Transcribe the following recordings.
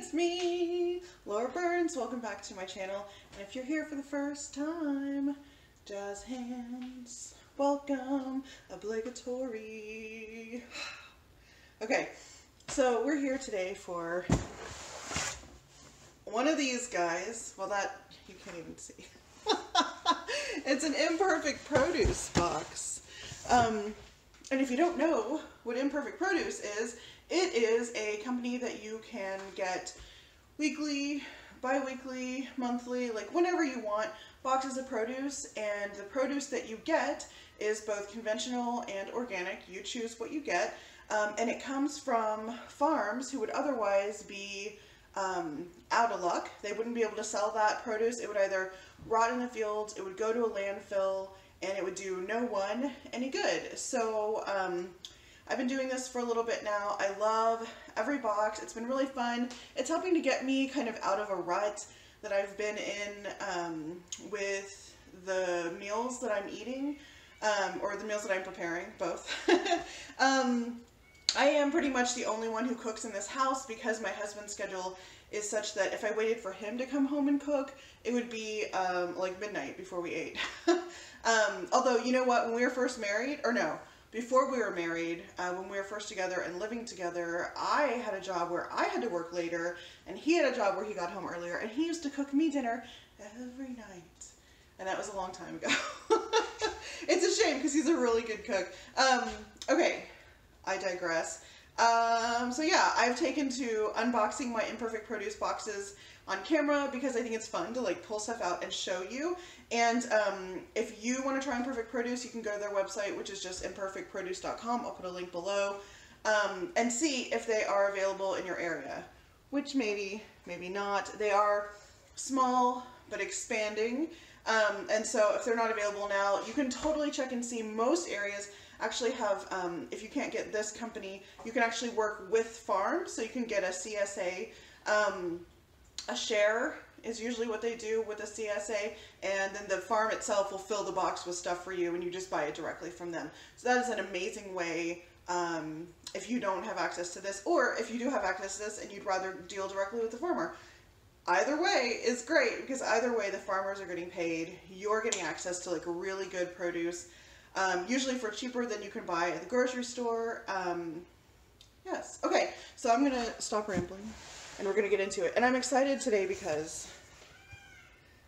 it's me, Laura Burns. Welcome back to my channel. And if you're here for the first time, jazz hands, welcome, obligatory. Okay, so we're here today for one of these guys. Well, that you can't even see. It's an Imperfect Produce box. And if you don't know what Imperfect Produce is, it is a company that you can get weekly, bi-weekly, monthly, like whenever you want, boxes of produce, and the produce that you get is both conventional and organic. You choose what you get, and it comes from farms who would otherwise be out of luck. They wouldn't be able to sell that produce. It would either rot in the fields, it would go to a landfill, and it would do no one any good. So I've been doing this for a little bit now. I love every box. It's been really fun. It's helping to get me kind of out of a rut that I've been in with the meals that I'm eating, or the meals that I'm preparing, both. I am pretty much the only one who cooks in this house because my husband's schedule is such that if I waited for him to come home and cook, it would be like midnight before we ate. Although, you know what, when we were first married, or no, before we were married, when we were first together and living together, I had a job where I had to work later, and he had a job where he got home earlier, and he used to cook me dinner every night. And that was a long time ago. It's a shame because he's a really good cook. Okay, I digress. So yeah, I've taken to unboxing my Imperfect Produce boxes on camera because I think it's fun to like pull stuff out and show you. And if you want to try Imperfect Produce, you can go to their website, which is just imperfectproduce.com. I'll put a link below, and see if they are available in your area, which maybe not. They are small but expanding, and so if they're not available now, you can totally check and see. Most areas actually have, if you can't get this company, you can actually work with farms, so you can get a CSA. A share is usually what they do with a CSA, and then the farm itself will fill the box with stuff for you and you just buy it directly from them. So that is an amazing way if you don't have access to this, or if you do have access to this and you'd rather deal directly with the farmer. Either way is great because either way the farmers are getting paid, you're getting access to like really good produce, usually for cheaper than you can buy at the grocery store. Yes. Okay, so I'm gonna stop rambling and we're gonna get into it. And I'm excited today because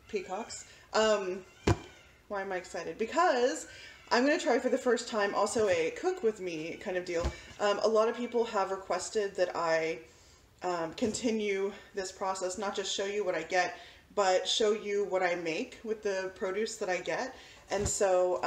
peacocks. Why am I excited? Because I'm gonna try for the first time also a cook with me kind of deal. A lot of people have requested that I continue this process, not just show you what I get, but show you what I make with the produce that I get. And so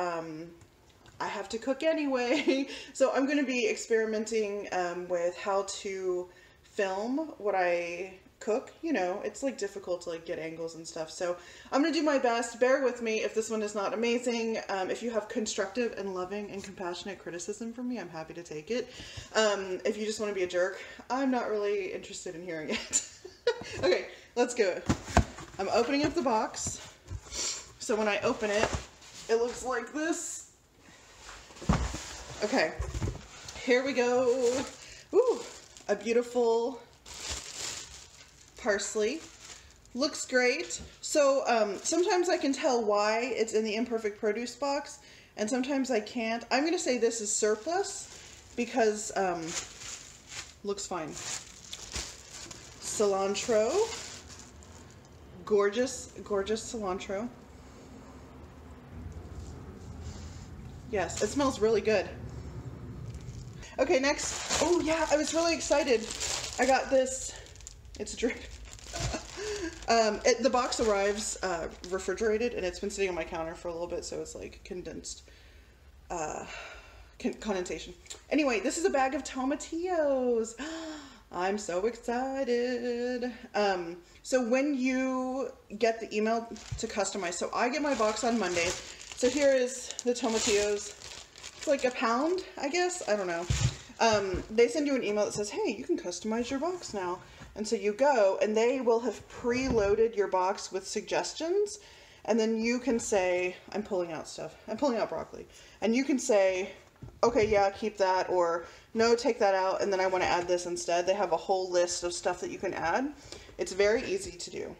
I have to cook anyway. So I'm going to be experimenting with how to film what I cook. You know, it's like difficult to like get angles and stuff. So I'm going to do my best. Bear with me if this one is not amazing. If you have constructive and loving and compassionate criticism from me, I'm happy to take it. If you just want to be a jerk, I'm not really interested in hearing it. Okay, let's go. I'm opening up the box. So when I open it, it looks like this. Okay, here we go. Ooh, a beautiful parsley. Looks great. So sometimes I can tell why it's in the Imperfect Produce box, and sometimes I can't. I'm going to say this is surplus because looks fine. Cilantro. Gorgeous, gorgeous cilantro. Yes, it smells really good. Okay, next. Oh yeah, I was really excited. I got this. It's drip. The box arrives refrigerated, and it's been sitting on my counter for a little bit, so it's like condensed condensation. Anyway, this is a bag of tomatillos. I'm so excited. So when you get the email to customize, so I get my box on Monday. So here is the tomatillos. It's like a pound, I guess. I don't know. They send you an email that says, hey, you can customize your box now. And so you go, and they will have preloaded your box with suggestions. And then you can say, I'm pulling out stuff. I'm pulling out broccoli. And you can say, okay, yeah, keep that, or no, take that out, and then I want to add this instead. They have a whole list of stuff that you can add. It's very easy to do.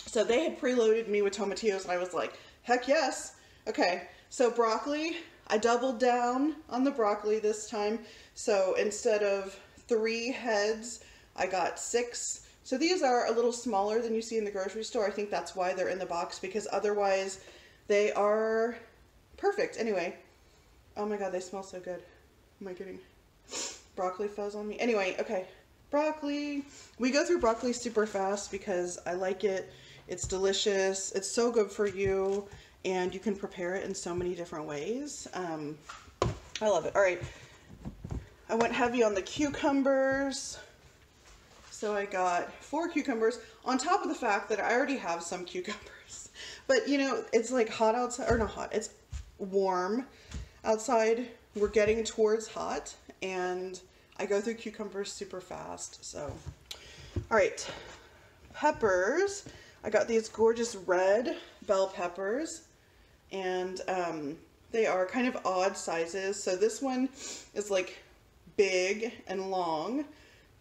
So they had preloaded me with tomatillos, and I was like, heck yes. Okay, so broccoli, I doubled down on the broccoli this time. So instead of 3 heads, I got 6. So these are a little smaller than you see in the grocery store. I think that's why they're in the box, because otherwise they are perfect. Anyway, oh my god, they smell so good. Am I getting broccoli fuzz on me? Anyway, okay, broccoli. We go through broccoli super fast because I like it. It's delicious. It's so good for you, and you can prepare it in so many different ways. I love it. All right, I went heavy on the cucumbers. So I got 4 cucumbers on top of the fact that I already have some cucumbers. But you know, it's like hot outside, or not hot, it's warm outside. We're getting towards hot, and I go through cucumbers super fast. So, all right, peppers. I got these gorgeous red bell peppers, and they are kind of odd sizes. So this one is like big and long,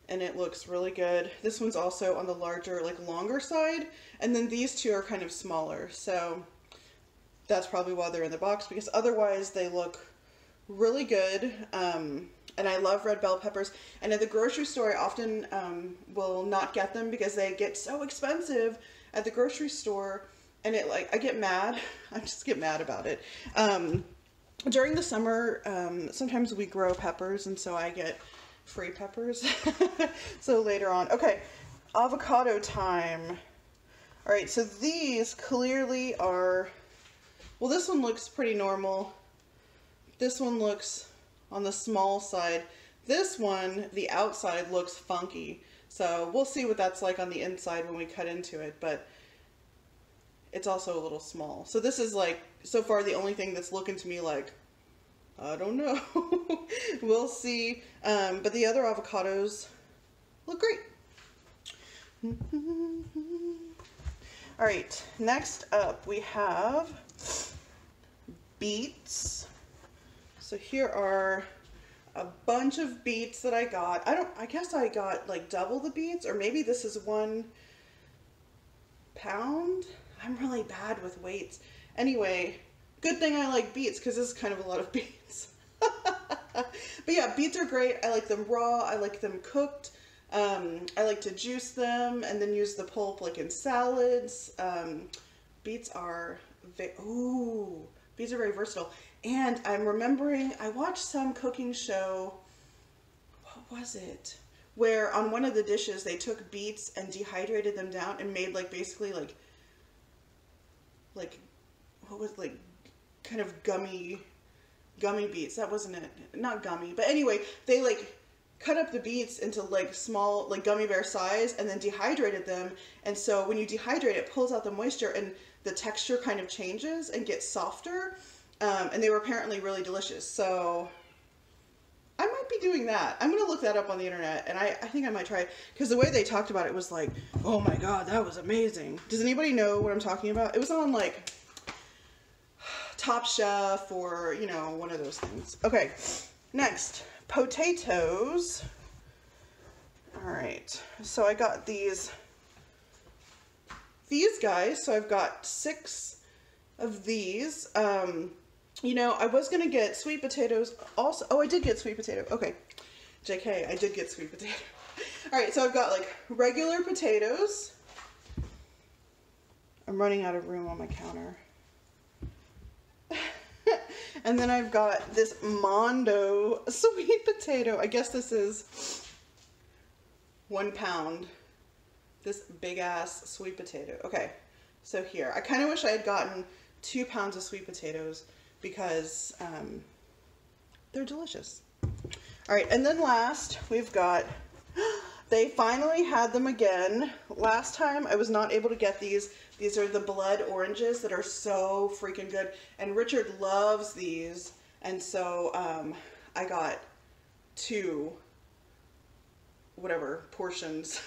and it looks really good. This one's also on the larger, like longer side, and then these two are kind of smaller. So that's probably why they're in the box, because otherwise they look really good. And I love red bell peppers. And at the grocery store, I often will not get them because they get so expensive at the grocery store, and it, like, I get mad. I just get mad about it. During the summer, sometimes we grow peppers, and so I get free peppers. So later on, okay, avocado time. All right, so these clearly are, well, this one looks pretty normal. This one looks on the small side. This one, the outside looks funky. So we'll see what that's like on the inside when we cut into it, but it's also a little small. So this is like, so far the only thing that's looking to me like, I don't know. We'll see. But the other avocados look great. All right, next up we have beets. So here are a bunch of beets that I got. I guess I got like double the beets, or maybe this is 1 pound. I'm really bad with weights. Anyway, good thing I like beets, because this is kind of a lot of beets. But yeah, beets are great. I like them raw. I like them cooked. I like to juice them and then use the pulp like in salads. Beets are very versatile. And I'm remembering, I watched some cooking show, what was it? Where on one of the dishes they took beets and dehydrated them down and made like basically like what was, like, kind of gummy beets. That wasn't it. Not gummy, but anyway, they like cut up the beets into like small, like gummy bear size, and then dehydrated them. And so when you dehydrate, it pulls out the moisture and the texture kind of changes and gets softer. And they were apparently really delicious. So I might be doing that. I'm going to look that up on the internet, and I think I might try it, because the way they talked about it was like, oh my god, that was amazing. Does anybody know what I'm talking about? It was on like Top Chef, or, you know, one of those things. Okay, next, potatoes. All right, so I got these guys. So I've got 6 of these. You know, I was going to get sweet potatoes also. Oh, I did get sweet potato. Okay. JK, I did get sweet potato. All right, so I've got like regular potatoes. I'm running out of room on my counter. And then I've got this Mondo sweet potato. I guess this is 1 pound. This big ass sweet potato. Okay, so here. I kind of wish I had gotten 2 pounds of sweet potatoes, because they're delicious. All right, and then last we've got, they finally had them again. Last time I was not able to get these. These are the blood oranges that are so freaking good, and Richard loves these, and so I got 2 whatever portions.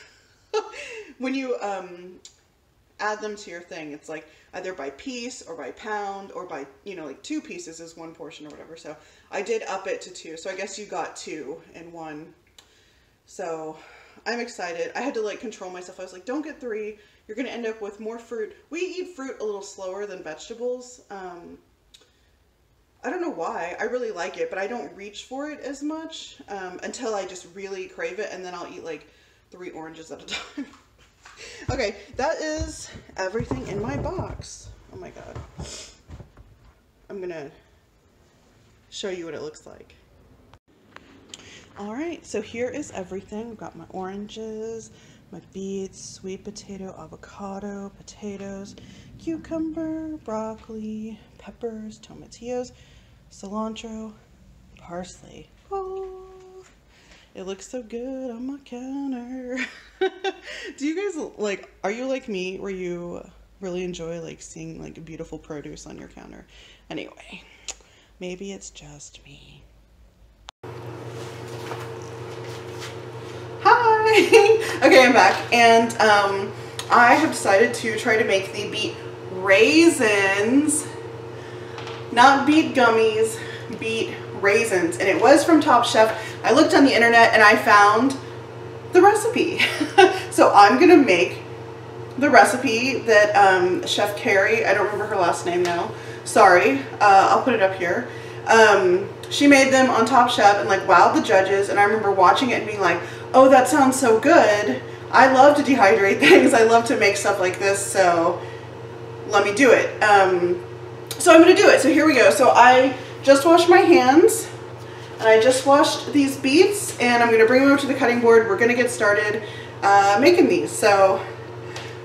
When you add them to your thing. It's like either by piece or by pound or by, you know, like 2 pieces is 1 portion or whatever. So I did up it to 2. So I guess you got 2 in 1. So I'm excited. I had to like control myself. I was like, don't get 3. You're going to end up with more fruit. We eat fruit a little slower than vegetables. I don't know why. I really like it, but I don't reach for it as much until I just really crave it, and then I'll eat like 3 oranges at a time. Okay, that is everything in my box. Oh my god. I'm gonna show you what it looks like. Alright, so here is everything. I've got my oranges, my beets, sweet potato, avocado, potatoes, cucumber, broccoli, peppers, tomatillos, cilantro, parsley. Oh, it looks so good on my counter. Do you guys like, are you like me where you really enjoy like seeing like beautiful produce on your counter? Anyway, maybe it's just me. Hi! Okay, I'm back, and I have decided to try to make the beet raisins. Not beet gummies, beet raisins. And it was from Top Chef. I looked on the internet and I found the recipe. So I'm gonna make the recipe that Chef Carrie, I don't remember her last name now, sorry, I'll put it up here. She made them on Top Chef and like wowed the judges, and I remember watching it and being like, oh, that sounds so good. I love to dehydrate things. I love to make stuff like this, so let me do it. So I'm going to do it. So here we go. So I just washed my hands, and I just washed these beets, and I'm going to bring them over to the cutting board. We're going to get started making these. So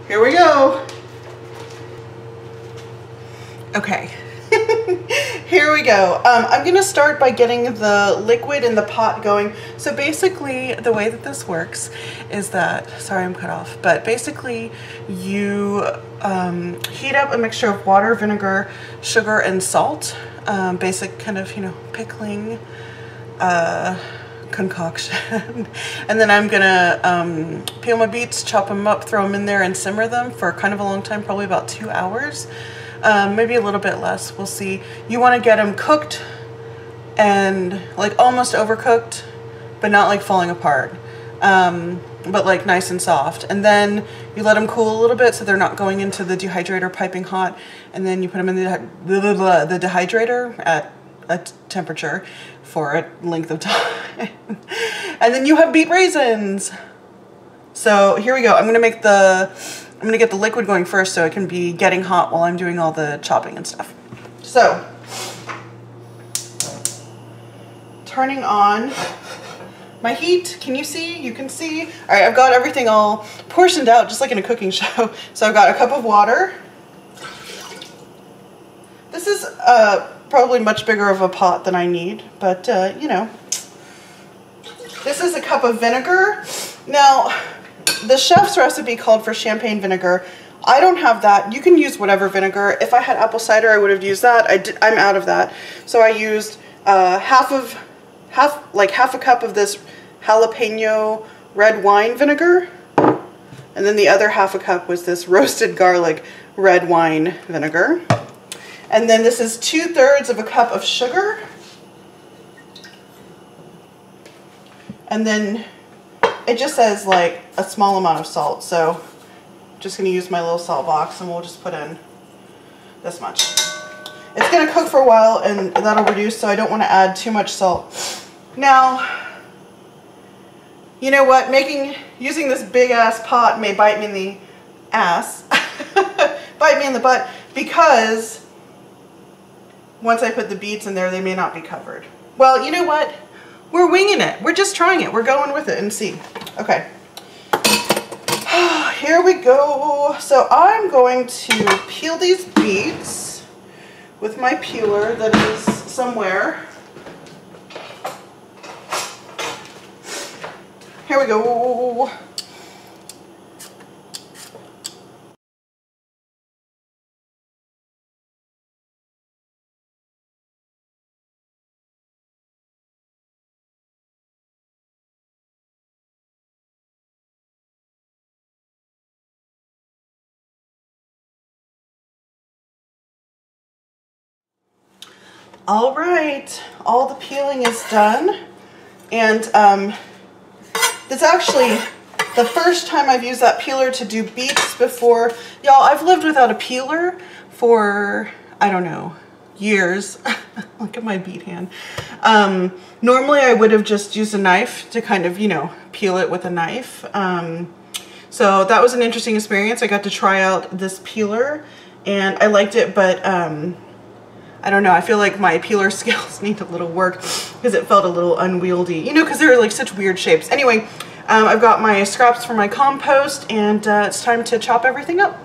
here we go. Okay. Here we go. I'm going to start by getting the liquid in the pot going. So basically the way that this works is that, sorry I'm cut off, but basically you heat up a mixture of water, vinegar, sugar, and salt. Basic kind of, you know, pickling concoction. And then I'm gonna peel my beets, chop them up, throw them in there, and simmer them for kind of a long time, probably about 2 hours. Maybe a little bit less, we'll see. You want to get them cooked and like almost overcooked, but not like falling apart, but like nice and soft. And then you let them cool a little bit so they're not going into the dehydrator piping hot, and then you put them in the dehydrator at a temperature for a length of time. And then you have beet raisins. So here we go. I'm gonna get the liquid going first so it can be getting hot while I'm doing all the chopping and stuff. So, turning on my heat. Can you see? You can see. All right, I've got everything all portioned out just like in a cooking show. So I've got a cup of water. This is probably much bigger of a pot than I need, but you know. This is a cup of vinegar. Now, the chef's recipe called for champagne vinegar. I don't have that. You can use whatever vinegar. If I had apple cider, I would have used that. I'm out of that. So I used half a cup of this jalapeno red wine vinegar. And then the other half a cup was this roasted garlic red wine vinegar. And then this is 2/3 of a cup of sugar. And then it just says like a small amount of salt, so I'm just going to use my little salt box and we'll just put in this much. It's going to cook for a while and that'll reduce, so I don't want to add too much salt. Now, you know what, using this big ass pot may bite me in the ass, bite me in the butt, because once I put the beets in there, they may not be covered. Well, you know what? We're winging it. We're just trying it. We're going with it and see. Okay. Here we go. So I'm going to peel these beets with my peeler that is somewhere. Here we go. All right, all the peeling is done, and it's actually the first time I've used that peeler to do beets before. Y'all, I've lived without a peeler for, I don't know, years. Look at my beet hand. Normally I would have just used a knife to kind of, you know, peel it with a knife. So that was an interesting experience. I got to try out this peeler and I liked it, but I don't know, I feel like my peeler skills need a little work because it felt a little unwieldy, you know, because they're like such weird shapes. Anyway, I've got my scraps for my compost, and it's time to chop everything up.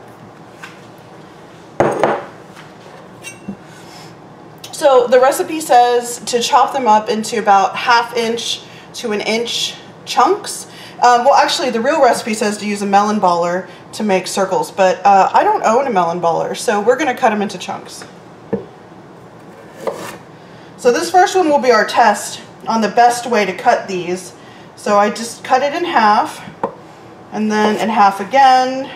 So the recipe says to chop them up into about 1/2 inch to 1 inch chunks. Well, actually, the real recipe says to use a melon baller to make circles, but I don't own a melon baller, so we're going to cut them into chunks. So this first one will be our test on the best way to cut these. So I just cut it in half, and then in half again,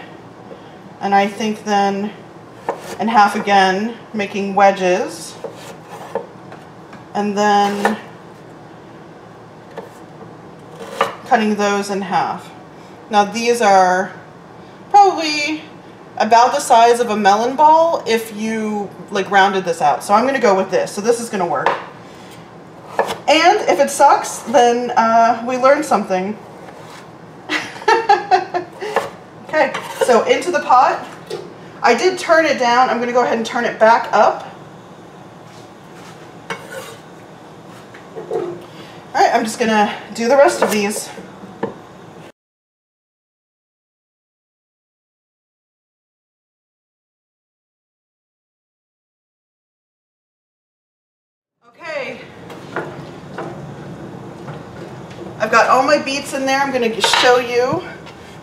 and I think then in half again, making wedges, and then cutting those in half. Now these are probably about the size of a melon ball if you like rounded this out. So I'm gonna go with this. So this is gonna work. And if it sucks, then we learned something. Okay, so into the pot. I did turn it down. I'm gonna go ahead and turn it back up. All right, I'm just gonna do the rest of these. Okay, I've got all my beets in there. I'm going to show you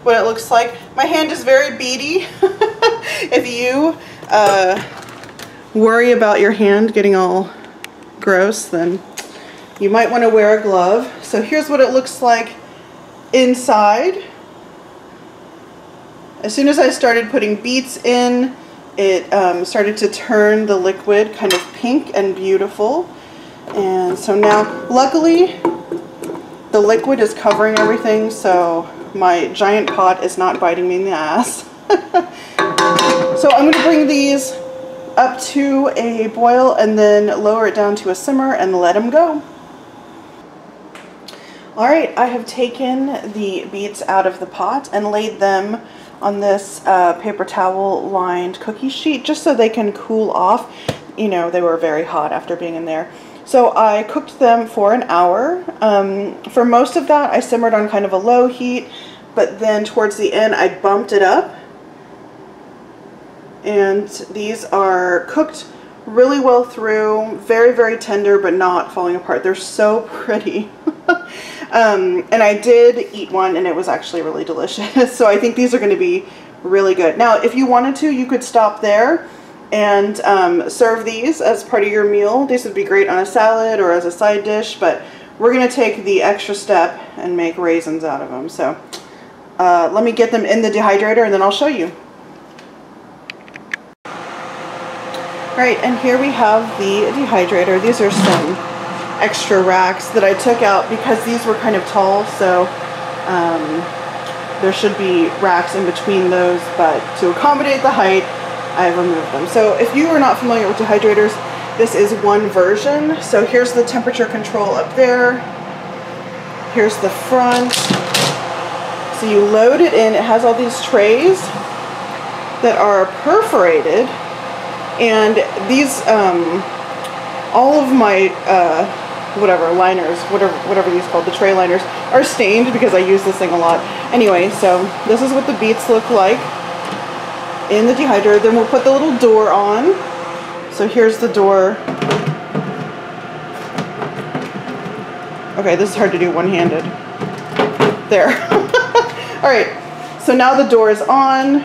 what it looks like. My hand is very beady. If you worry about your hand getting all gross, then you might want to wear a glove. So here's what it looks like inside. As soon as I started putting beets in, it started to turn the liquid kind of pink and beautiful. And so now, luckily, the liquid is covering everything, so my giant pot is not biting me in the ass. So I'm going to bring these up to a boil and then lower it down to a simmer and let them go. Alright, I have taken the beets out of the pot and laid them on this paper towel lined cookie sheet just so they can cool off. You know, they were very hot after being in there. So I cooked them for an hour. For most of that, I simmered on kind of a low heat, but then towards the end, I bumped it up. And these are cooked really well through, very, very tender, but not falling apart. They're so pretty. And I did eat one, and it was actually really delicious. So I think these are going to be really good. Now, if you wanted to, you could stop there and serve these as part of your meal. These would be great on a salad or as a side dish, but we're going to take the extra step and make raisins out of them. So let me get them in the dehydrator and then I'll show you. Right, and here we have the dehydrator. These are some extra racks that I took out because these were kind of tall, so there should be racks in between those, but to accommodate the height, I removed them. So if you are not familiar with dehydrators, this is one version. So here's the temperature control up there. Here's the front. So you load it in. It has all these trays that are perforated, and these, all of my whatever liners, whatever these called, the tray liners, are stained because I use this thing a lot. Anyway, so this is what the beets look like in the dehydrator. Then we'll put the little door on. So here's the door. Okay, this is hard to do one-handed. There. All right, so now the door is on.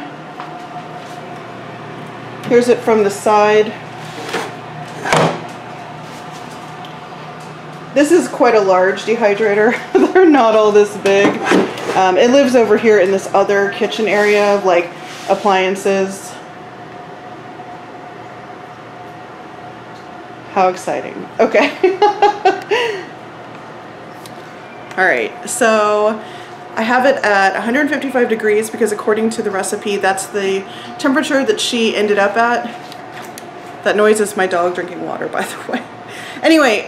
Here's it from the side. This is quite a large dehydrator. They're not all this big. It lives over here in this other kitchen area of like appliances. How exciting. Okay. All right, so I have it at 155 degrees because according to the recipe, that's the temperature that she ended up at. That noise is my dog drinking water, by the way. Anyway,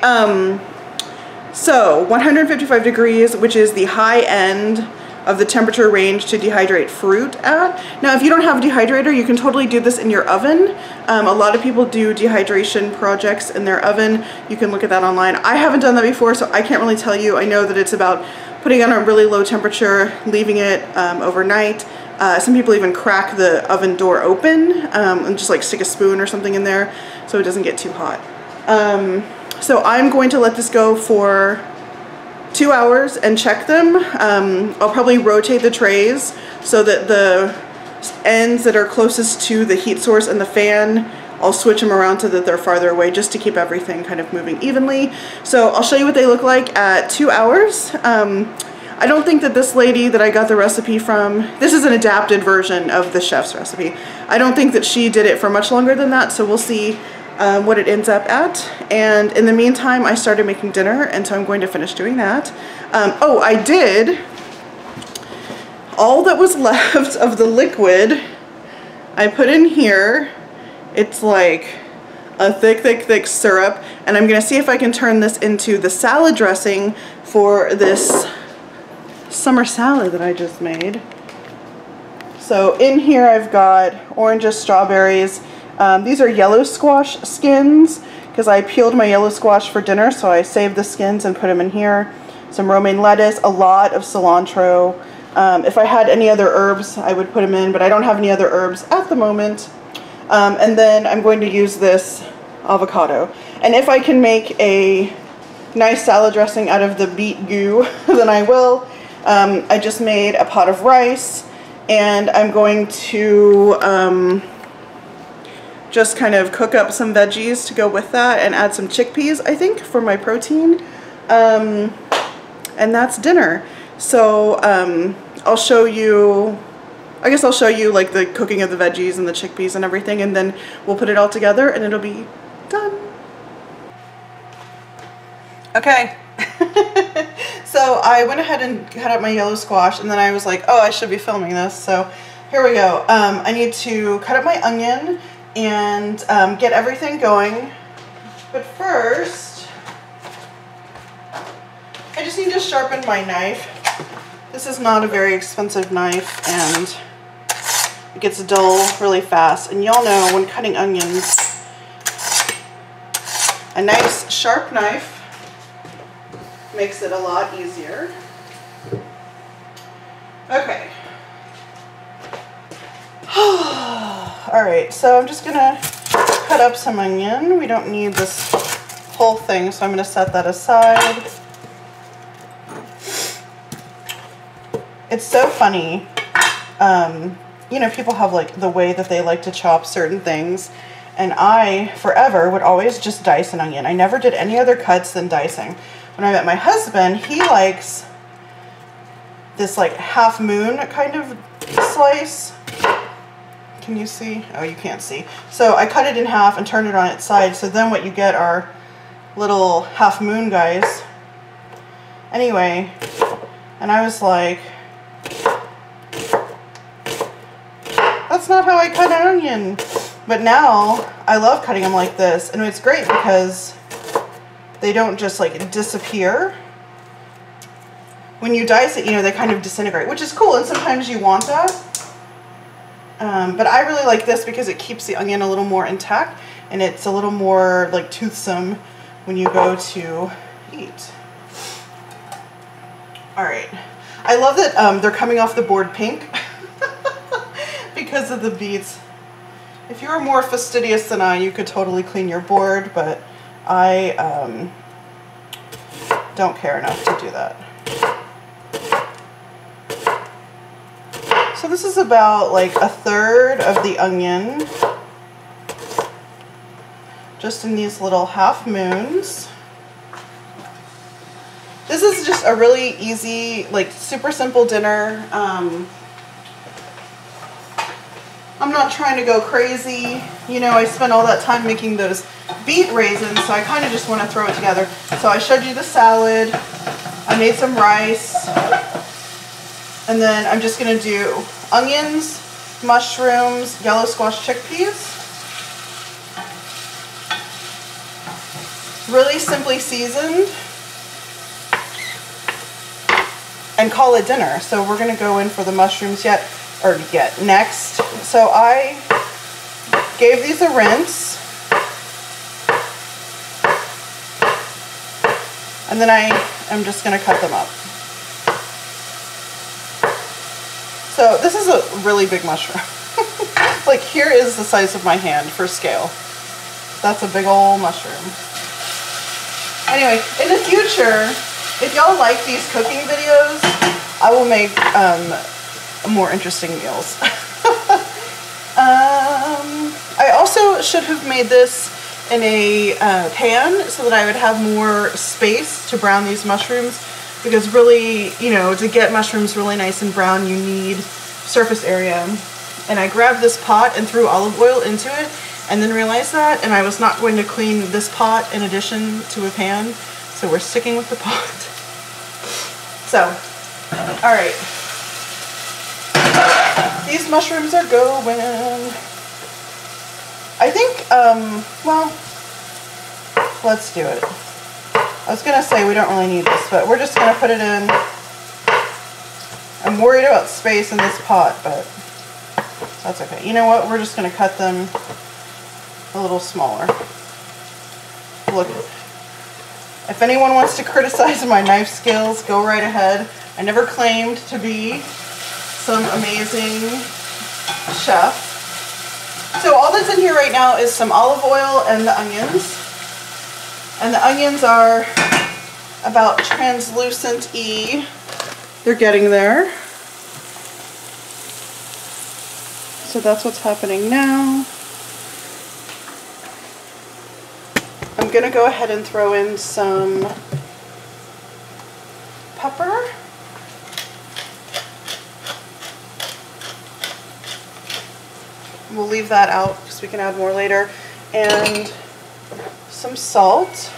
so 155 degrees, which is the high end of the temperature range to dehydrate fruit at. Now, if you don't have a dehydrator, you can totally do this in your oven. A lot of people do dehydration projects in their oven. You can look at that online. I haven't done that before, so I can't really tell you. I know that it's about putting it on a really low temperature, leaving it overnight. Some people even crack the oven door open and just like stick a spoon or something in there so it doesn't get too hot. So I'm going to let this go for 2 hours and check them. I'll probably rotate the trays so that the ends that are closest to the heat source and the fan, I'll switch them around so that they're farther away just to keep everything kind of moving evenly. So I'll show you what they look like at 2 hours. I don't think that this lady that I got the recipe from, this is an adapted version of the chef's recipe. I don't think that she did it for much longer than that, so we'll see what it ends up at. And in the meantime, I started making dinner, and so I'm going to finish doing that. Oh, I did, all that was left of the liquid, I put in here. It's like a thick syrup, and I'm gonna see if I can turn this into the salad dressing for this summer salad that I just made. So in here I've got oranges, strawberries. These are yellow squash skins because I peeled my yellow squash for dinner, so I saved the skins and put them in here. Some romaine lettuce, a lot of cilantro. If I had any other herbs, I would put them in, but I don't have any other herbs at the moment. And then I'm going to use this avocado. And if I can make a nice salad dressing out of the beet goo, then I will. I just made a pot of rice, and I'm going to just kind of cook up some veggies to go with that and add some chickpeas, I think, for my protein. And that's dinner. So I'll show you, I guess I'll show you like the cooking of the veggies and the chickpeas and everything, and then we'll put it all together and it'll be done. Okay. So I went ahead and cut up my yellow squash, and then I was like, oh, I should be filming this. So here we go. I need to cut up my onion and get everything going. But first, I just need to sharpen my knife. This is not a very expensive knife, and it gets dull really fast. And y'all know when cutting onions, a nice sharp knife makes it a lot easier. Okay. Alright, so I'm just gonna cut up some onion. We don't need this whole thing, so I'm gonna set that aside. It's so funny. You know, people have like the way that they like to chop certain things, and I forever would always just dice an onion. I never did any other cuts than dicing. When I met my husband, he likes this like half moon kind of slice. Can you see? Oh, you can't see. So I cut it in half and turned it on its side, so then what you get are little half moon guys. Anyway, and I was like, that's not how I cut an onion. But now I love cutting them like this, and it's great because they don't just like disappear. When you dice it, you know, they kind of disintegrate, which is cool, and sometimes you want that. But I really like this because it keeps the onion a little more intact, and it's a little more like toothsome when you go to eat. All right, I love that they're coming off the board pink because of the beets. If you were more fastidious than I, you could totally clean your board, but I don't care enough to do that. So this is about like a third of the onion, just in these little half moons. This is just a really easy, like super simple dinner. I'm not trying to go crazy. You know, I spent all that time making those beet raisins, so I kind of just want to throw it together. So I showed you the salad. I made some rice. And then I'm just going to do onions, mushrooms, yellow squash chickpeas. Really simply seasoned. And call it dinner. So we're going to go in for the mushrooms next. So I gave these a rinse. And then I am just going to cut them up. So this is a really big mushroom. Like, here is the size of my hand for scale. That's a big old mushroom. Anyway, in the future, if y'all like these cooking videos, I will make more interesting meals. I also should have made this in a pan so that I would have more space to brown these mushrooms, because really, you know, to get mushrooms really nice and brown, you need surface area. And I grabbed this pot and threw olive oil into it, and then realized that, and I was not going to clean this pot in addition to a pan, so we're sticking with the pot. So, all right. These mushrooms are going. I think, well, let's do it. I was going to say we don't really need this, but we're just going to put it in. I'm worried about space in this pot, but that's okay. You know what? We're just going to cut them a little smaller. Look, if anyone wants to criticize my knife skills, go right ahead. I never claimed to be some amazing chef. So all that's in here right now is some olive oil and the onions. And the onions are about translucent-y. They're getting there. So that's what's happening now. I'm going to go ahead and throw in some pepper. We'll leave that out because we can add more later. And some salt.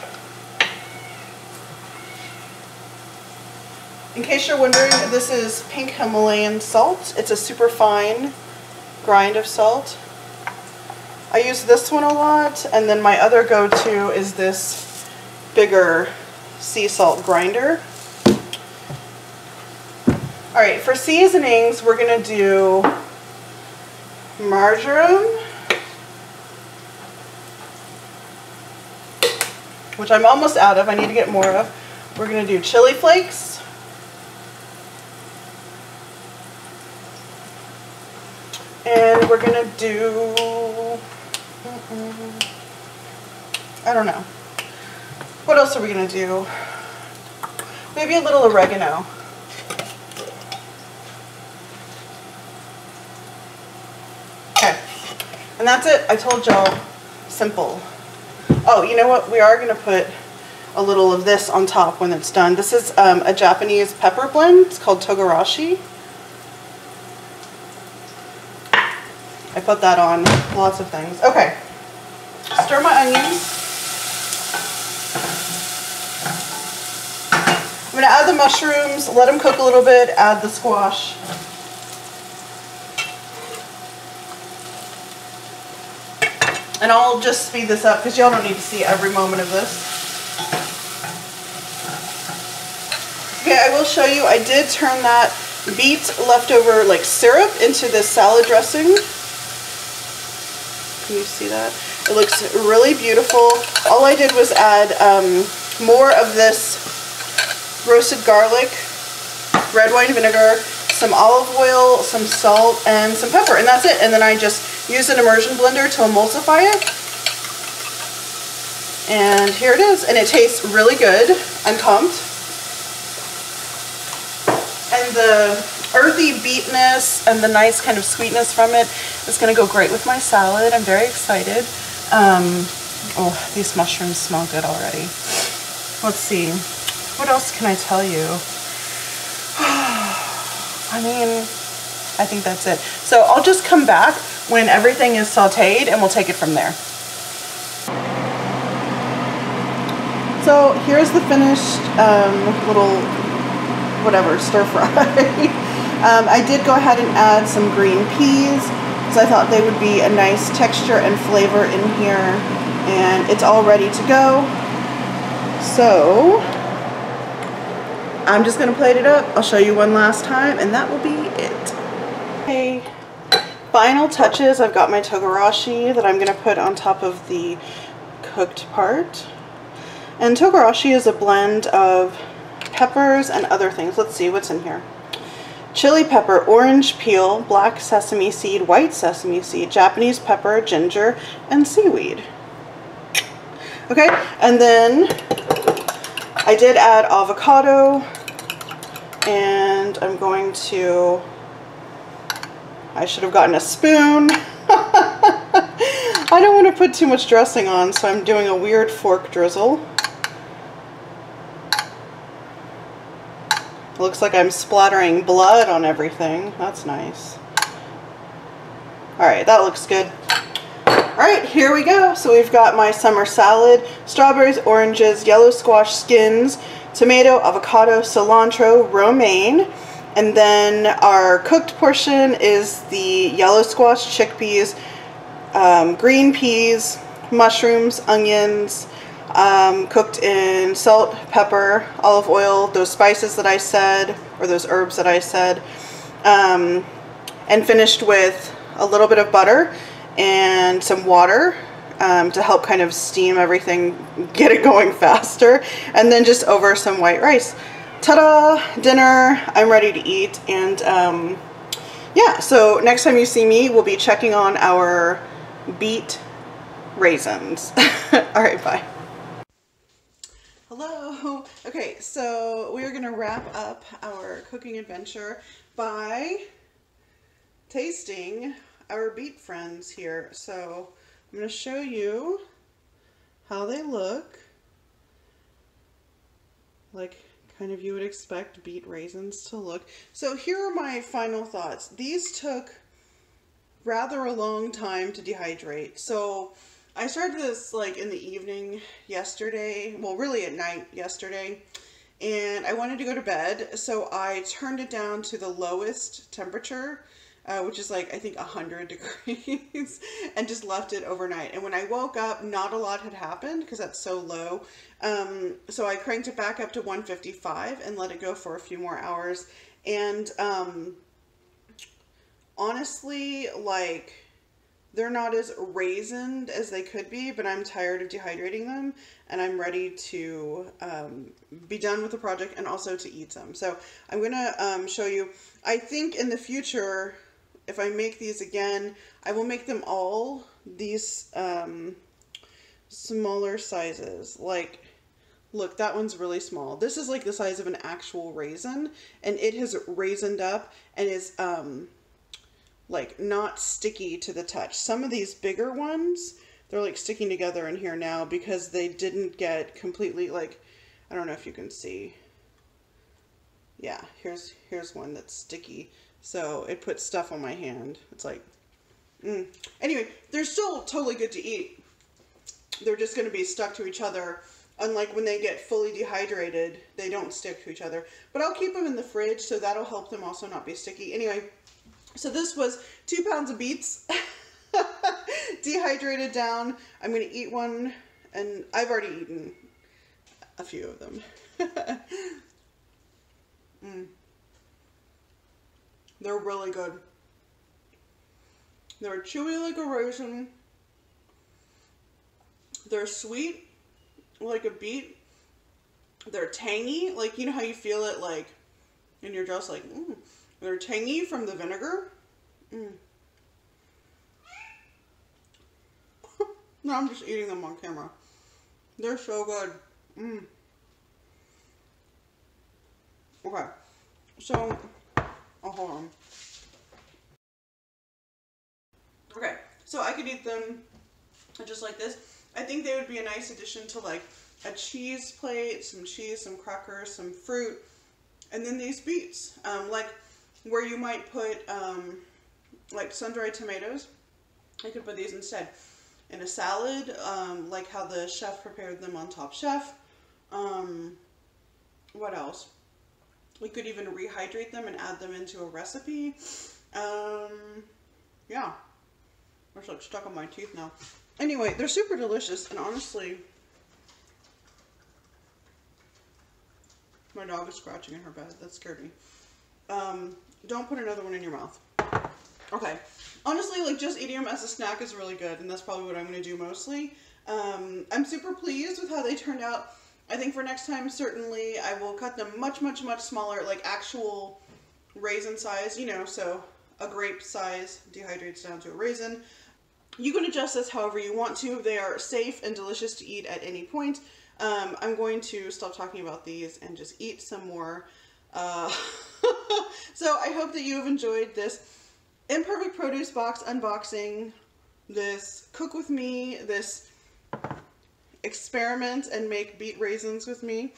In case you're wondering, this is pink Himalayan salt. It's a super fine grind of salt. I use this one a lot, and then my other go-to is this bigger sea salt grinder. Alright, for seasonings, we're going to do marjoram, which I'm almost out of. I need to get more of. We're going to do chili flakes. And we're going to do, I don't know. What else are we going to do? Maybe a little oregano. Okay. And that's it. I told y'all, simple. Oh, you know what? We are going to put a little of this on top when it's done. This is a Japanese pepper blend. It's called togarashi. I put that on lots of things. Okay. Stir my onions. I'm going to add the mushrooms, let them cook a little bit, add the squash. And I'll just speed this up because y'all don't need to see every moment of this. Okay, I will show you, I did turn that beet leftover like syrup into this salad dressing. Can you see that? It looks really beautiful. All I did was add more of this roasted garlic, red wine vinegar, some olive oil, some salt, and some pepper, and that's it. And then I just used an immersion blender to emulsify it. And here it is, and it tastes really good. I'm pumped. And the earthy beetness and the nice kind of sweetness from it is going to go great with my salad. I'm very excited. Oh, these mushrooms smell good already. Let's see. What else can I tell you? I mean, I think that's it. So I'll just come back when everything is sauteed, and we'll take it from there. So here's the finished little whatever stir fry. I did go ahead and add some green peas because I thought they would be a nice texture and flavor in here, and it's all ready to go. So I'm just gonna plate it up. I'll show you one last time, and that will be it. Okay, final touches. I've got my togarashi that I'm gonna put on top of the cooked part. And togarashi is a blend of peppers and other things. Let's see what's in here. Chili pepper, orange peel, black sesame seed, white sesame seed, Japanese pepper, ginger, and seaweed. Okay, and then I did add avocado, and I'm going to, I should have gotten a spoon. I don't want to put too much dressing on, so I'm doing a weird fork drizzle. It looks like I'm splattering blood on everything. That's nice. Alright, that looks good. Alright, here we go. So we've got my summer salad, strawberries, oranges, yellow squash skins, tomato, avocado, cilantro, romaine. And then our cooked portion is the yellow squash, chickpeas, green peas, mushrooms, onions, cooked in salt, pepper, olive oil, those spices that I said, or those herbs that I said, and finished with a little bit of butter and some water to help kind of steam everything, get it going faster, and then just over some white rice. Ta-da! Dinner. I'm ready to eat, and yeah, so next time you see me, we'll be checking on our beet raisins. Alright, bye. Hello. Okay, so we are going to wrap up our cooking adventure by tasting our beet friends here. So I'm going to show you how they look. Like kind of you would expect beet raisins to look. So here are my final thoughts. These took rather a long time to dehydrate. So I started this like in the evening yesterday, well really at night yesterday, and I wanted to go to bed, so I turned it down to the lowest temperature, which is like I think 100 degrees, and just left it overnight. And when I woke up, not a lot had happened because that's so low, so I cranked it back up to 155 and let it go for a few more hours. And honestly, like, they're not as raisined as they could be, but I'm tired of dehydrating them, and I'm ready to be done with the project and also to eat them. So I'm going to show you. I think in the future, if I make these again, I will make them all these smaller sizes. Like, look, that one's really small. This is like the size of an actual raisin, and it has raisined up and is like not sticky to the touch. Some of these bigger ones, they're like sticking together in here now because they didn't get completely, like, I don't know if you can see. Yeah, here's one that's sticky. So it puts stuff on my hand. It's like, Anyway, they're still totally good to eat. They're just going to be stuck to each other. Unlike when they get fully dehydrated, they don't stick to each other. But I'll keep them in the fridge, so that'll help them also not be sticky. Anyway, so this was 2 pounds of beets, dehydrated down. I'm going to eat one, and I've already eaten a few of them. They're really good. They're chewy like a raisin. They're sweet like a beet. They're tangy, like, you know how you feel it like in your jaw, like, They're tangy from the vinegar. No, I'm just eating them on camera. They're so good. Okay, so, hold on. Okay, so I could eat them just like this. I think they would be a nice addition to like a cheese plate, some cheese, some crackers, some fruit, and then these beets. Like where you might put like sun-dried tomatoes I could put these instead in a salad, like how the chef prepared them on Top Chef. What else? We could even rehydrate them and add them into a recipe. Yeah. It's like stuck on my teeth now. Anyway, they're super delicious, and honestly, my dog is scratching in her bed. That scared me. Don't put another one in your mouth. Okay. Honestly, like, just eating them as a snack is really good, and that's probably what I'm going to do mostly. I'm super pleased with how they turned out. I think for next time, certainly, I will cut them much, much, much smaller, like actual raisin size, you know, so a grape size dehydrates down to a raisin. You can adjust this however you want to. They are safe and delicious to eat at any point. I'm going to stop talking about these and just eat some more. So I hope that you have enjoyed this Imperfect Produce box unboxing, this cook with me, this experiment and make beet raisins with me.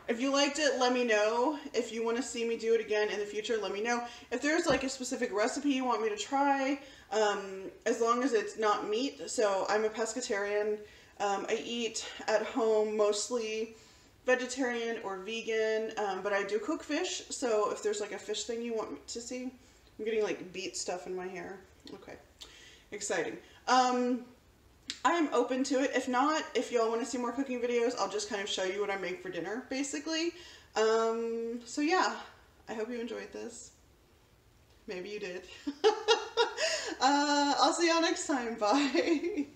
If you liked it, let me know. If you want to see me do it again in the future, let me know. If there's like a specific recipe you want me to try, as long as it's not meat. So I'm a pescatarian. I eat at home mostly vegetarian or vegan, but I do cook fish. So if there's like a fish thing you want me to see, I'm getting like beet stuff in my hair. Okay, exciting. I'm open to it. If not, if y'all want to see more cooking videos, I'll just kind of show you what I make for dinner, basically. So yeah, I hope you enjoyed this. Maybe you did. I'll see y'all next time. Bye.